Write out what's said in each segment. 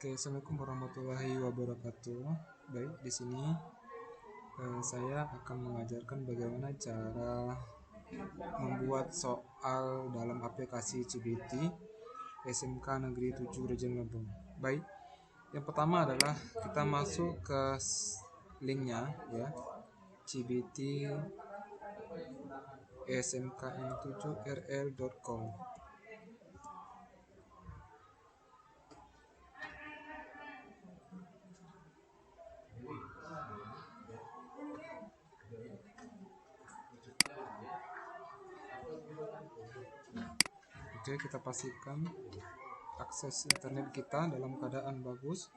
Oke, assalamualaikum warahmatullahi wabarakatuh. Baik, di sini saya akan mengajarkan bagaimana cara membuat soal dalam aplikasi CBT SMK Negeri 7 Rejang Lebong. Baik, yang pertama adalah kita masuk ke linknya ya, CBT smkn7rl.com. Oke, kita pastikan akses internet kita dalam keadaan bagus.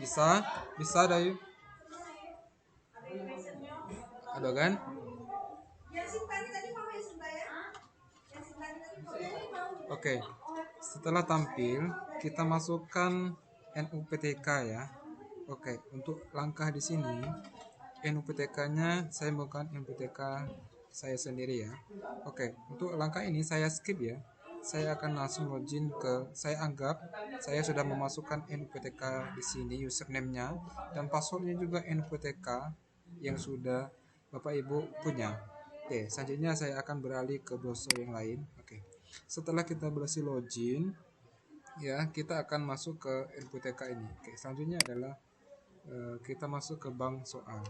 Bisa Dayu. Ada kan? Oke, setelah tampil kita masukkan NUPTK ya. Oke, untuk langkah di sini NUPTK-nya saya bukan NUPTK saya sendiri ya. Oke, untuk langkah ini saya skip ya. Saya akan langsung login ke, saya anggap saya sudah memasukkan NUPTK di sini, username-nya dan passwordnya juga NUPTK yang sudah Bapak Ibu punya. Oke, selanjutnya saya akan beralih ke browser yang lain. Oke, setelah kita berhasil login ya, kita akan masuk ke NUPTK ini. Oke, selanjutnya adalah kita masuk ke bank soal.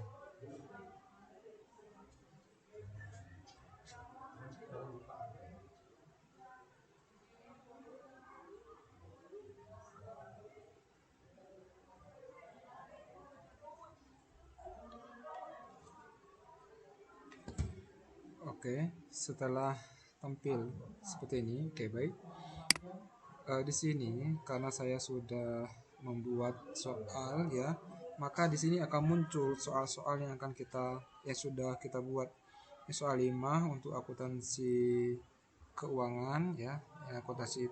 Oke, setelah tampil seperti ini, oke baik. Di sini karena saya sudah membuat soal ya, maka di sini akan muncul soal-soal yang akan yang sudah kita buat. Ini soal 5 untuk akuntansi keuangan ya, akuntansi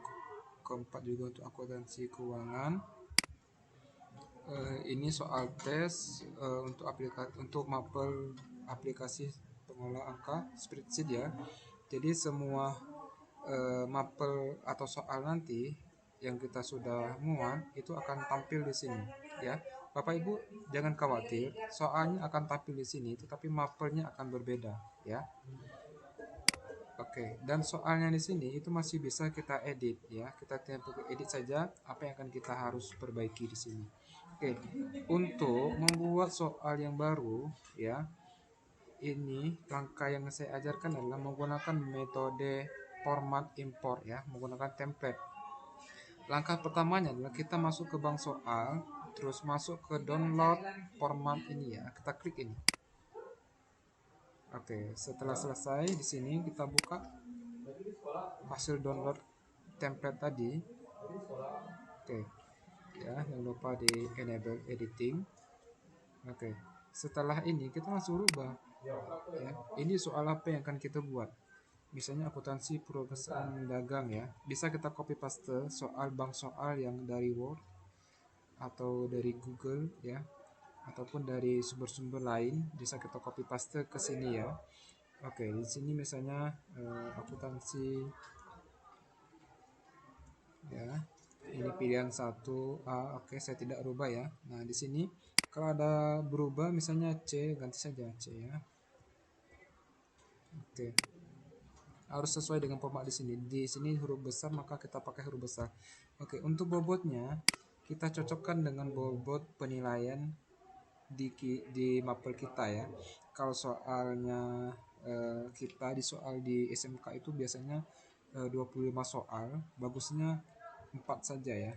keempat juga untuk akuntansi keuangan. Ini soal tes untuk mapel aplikasi pengolah angka spreadsheet ya. Jadi semua mapel atau soal nanti yang kita sudah muat itu akan tampil di sini ya. Bapak Ibu jangan khawatir, soalnya akan tampil di sini tetapi mapelnya akan berbeda ya. Oke, dan soalnya di sini itu masih bisa kita edit ya. Kita tinggal edit saja apa yang akan kita harus perbaiki di sini. Oke, untuk membuat soal yang baru ya, ini langkah yang saya ajarkan adalah menggunakan metode format import ya, menggunakan template. Langkah pertamanya adalah kita masuk ke bank soal, terus masuk ke download format ini ya, kita klik ini. Oke, setelah selesai di sini kita buka hasil download template tadi. Oke, ya jangan lupa di enable editing. Oke, setelah ini kita langsung rubah ya. Ini soal apa yang akan kita buat, misalnya akuntansi perusahaan dagang ya, bisa kita copy paste soal bank soal yang dari Word atau dari Google ya, ataupun dari sumber-sumber lain, bisa kita copy paste ke sini ya. Oke, di sini misalnya akuntansi ya, ini pilihan 1A. Oke, saya tidak rubah ya. Nah di sini kalau ada berubah misalnya C, ganti saja C ya. Oke, harus sesuai dengan format di sini. Di sini huruf besar maka kita pakai huruf besar. Oke, untuk bobotnya kita cocokkan dengan bobot penilaian di mapel kita ya. Kalau soalnya kita di soal di SMK itu biasanya 25 soal, bagusnya 4 saja ya.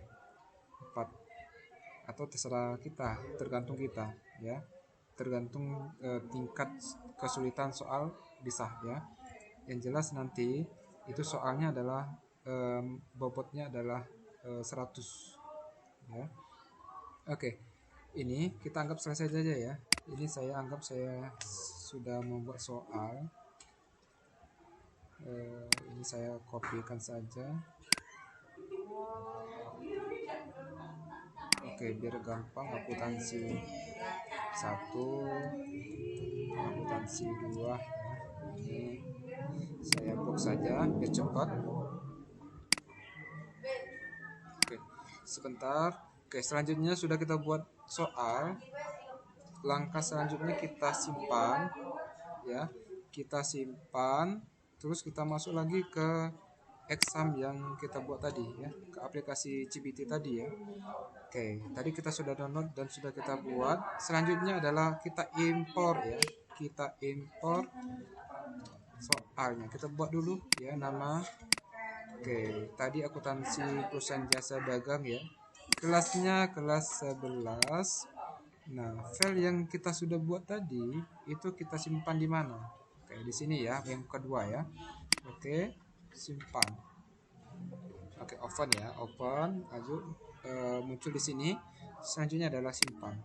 4 atau terserah kita, tergantung kita ya. Tergantung tingkat kesulitan soal bisa ya. Yang jelas nanti itu soalnya adalah bobotnya adalah 100 ya. Oke, ini kita anggap selesai saja ya. Ini saya anggap saya sudah membuat soal. Ini saya kopikan saja. Oke, biar gampang, akuntansi 1, akuntansi 2 ya. Ini saya box saja biar cepat. Oke, sebentar. Oke, selanjutnya sudah kita buat soal. Langkah selanjutnya kita simpan ya. Kita simpan, terus kita masuk lagi ke exam yang kita buat tadi ya, ke aplikasi CBT tadi ya. Oke, tadi kita sudah download dan sudah kita buat. Selanjutnya adalah kita impor ya. Kita impor soalnya. Kita buat dulu ya nama. Oke, tadi akuntansi perusahaan jasa dagang ya. Kelasnya kelas 11. Nah, file yang kita sudah buat tadi itu kita simpan di mana? Oke, di sini ya, yang kedua ya. Oke, simpan. Oke, open ya, open, lanjut muncul di sini. Selanjutnya adalah simpan.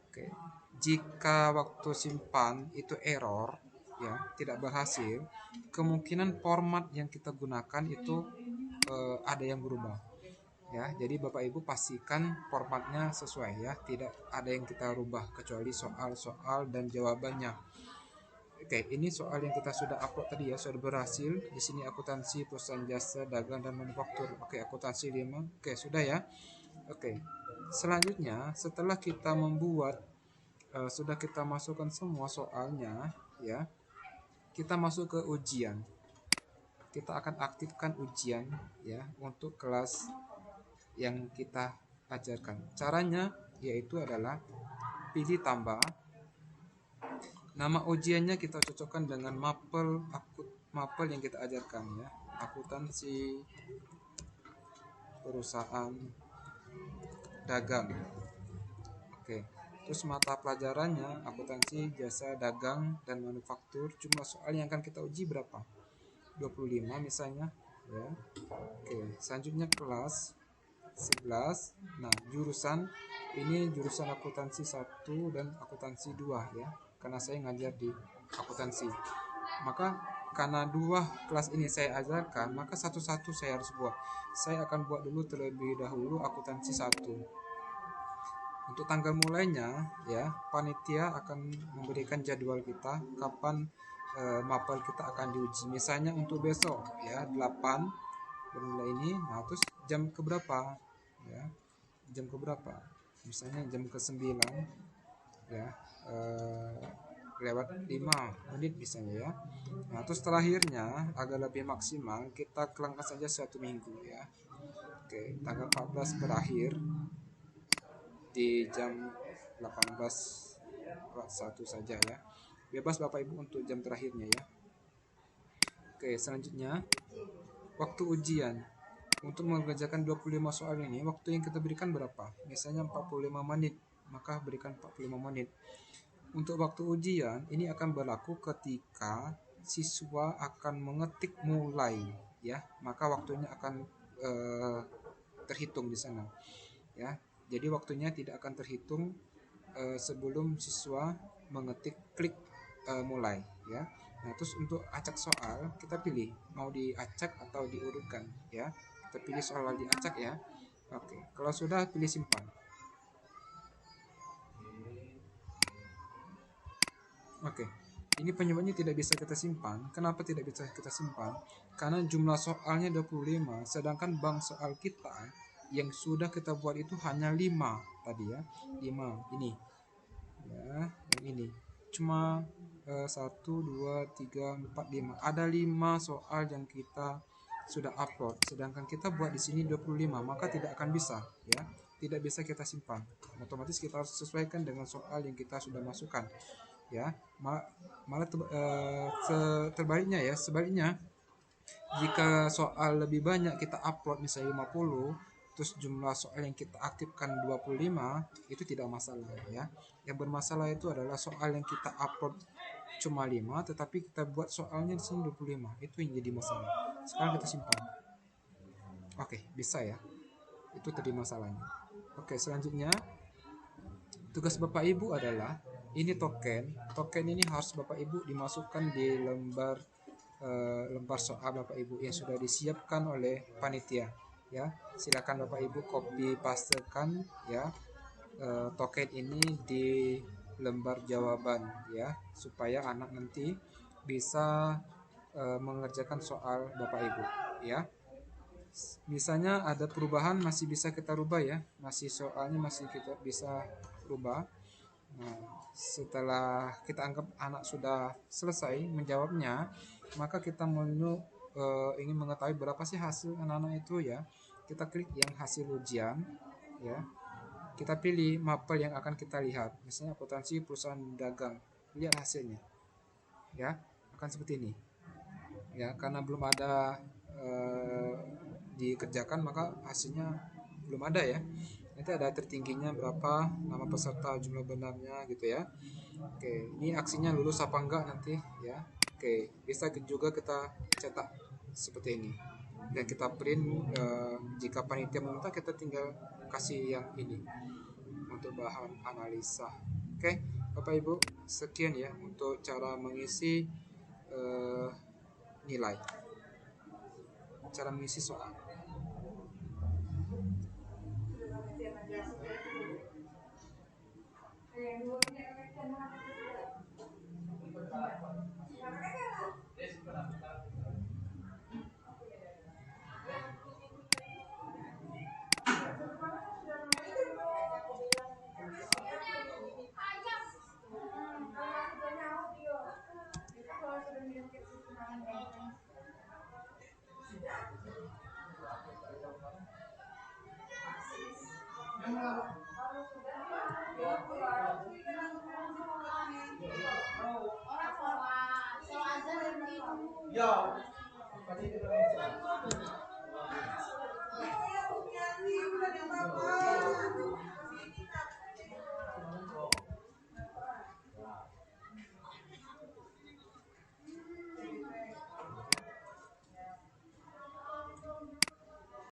Oke, jika waktu simpan itu error ya, tidak berhasil, kemungkinan format yang kita gunakan itu ada yang berubah ya. Jadi Bapak Ibu pastikan formatnya sesuai ya, tidak ada yang kita rubah kecuali soal-soal dan jawabannya. Oke, ini soal yang kita sudah upload tadi ya, sudah berhasil. Di sini akuntansi perusahaan jasa dagang dan manufaktur. Oke, akuntansi 5. Oke, sudah ya. Oke. Selanjutnya, setelah kita membuat sudah kita masukkan semua soalnya ya, kita masuk ke ujian. Kita akan aktifkan ujian ya untuk kelas yang kita ajarkan. Caranya yaitu adalah pilih tambah. Nama ujiannya kita cocokkan dengan mapel yang kita ajarkan ya. Akuntansi perusahaan dagang. Oke. Terus mata pelajarannya akuntansi jasa dagang dan manufaktur. Jumlah soal yang akan kita uji berapa? 25 misalnya ya. Oke, selanjutnya kelas 11. Nah, jurusan ini jurusan akuntansi 1 dan akuntansi 2 ya. Karena saya ngajar di akuntansi. Maka karena dua kelas ini saya ajarkan, maka satu-satu saya harus buat. Saya akan buat dulu terlebih dahulu akuntansi 1. Untuk tanggal mulainya ya, panitia akan memberikan jadwal kita kapan mapel kita akan diuji. Misalnya untuk besok ya 8 mulai ini. Nah, terus jam keberapa ya? Jam keberapa? Misalnya jam ke-9 ya, lewat 5 menit misalnya ya. Nah, terus terakhirnya agar lebih maksimal kita kelangkan saja 1 minggu ya. Oke, tanggal 14 berakhir di jam 18.1 saja ya. Bebas Bapak Ibu untuk jam terakhirnya ya. Oke, selanjutnya waktu ujian. Untuk mengerjakan 25 soal ini, waktu yang kita berikan berapa? Misalnya 45 menit, maka berikan 45 menit. Untuk waktu ujian, ini akan berlaku ketika siswa akan mengetik mulai ya, maka waktunya akan terhitung di sana ya. Jadi waktunya tidak akan terhitung sebelum siswa mengetik klik mulai ya. Nah, terus untuk acak soal kita pilih mau diacak atau diurutkan ya. Kita pilih soal diacak ya. Oke, kalau sudah pilih simpan. Oke, ini penyebabnya tidak bisa kita simpan. Kenapa tidak bisa kita simpan? Karena jumlah soalnya 25, sedangkan bank soal kita yang sudah kita buat itu hanya 5 tadi ya. 5 ini. Ya, yang ini. Cuma 1, 2, 3, 4, 5. Ada 5 soal yang kita sudah upload, sedangkan kita buat di sini 25, maka tidak akan bisa ya. Tidak bisa kita simpan. Otomatis kita harus sesuaikan dengan soal yang kita sudah masukkan. Ya, malah terbaliknya ya, sebaliknya jika soal lebih banyak kita upload misalnya 50, terus jumlah soal yang kita aktifkan 25, itu tidak masalah ya. Yang bermasalah itu adalah soal yang kita upload cuma 5 tetapi kita buat soalnya di sini 25, itu yang jadi masalah. Sekarang kita simpan. Oke, bisa ya, itu tadi masalahnya. Oke, selanjutnya tugas Bapak Ibu adalah ini token ini harus Bapak Ibu dimasukkan di lembar soal Bapak Ibu yang sudah disiapkan oleh panitia ya. Silakan Bapak Ibu copy pastekan ya token ini di lembar jawaban ya, supaya anak nanti bisa mengerjakan soal Bapak Ibu ya. Misalnya ada perubahan masih bisa kita rubah ya, masih soalnya masih kita bisa rubah. Nah, setelah kita anggap anak sudah selesai menjawabnya, maka kita ingin mengetahui berapa sih hasil anak-anak itu ya. Kita klik yang hasil ujian ya. Kita pilih mapel yang akan kita lihat. Misalnya akuntansi perusahaan dagang. Lihat hasilnya. Ya, akan seperti ini. Ya, karena belum ada dikerjakan maka hasilnya belum ada ya. Nanti ada tertingginya berapa, nama peserta, jumlah benarnya gitu ya. Oke, ini aksinya lulus apa enggak nanti ya. Oke, bisa juga kita cetak seperti ini. Dan kita print jika panitia meminta kita tinggal kasih yang ini untuk bahan analisa. Oke, Bapak Ibu, sekian ya untuk cara mengisi eh, nilai, cara mengisi soal. Yo.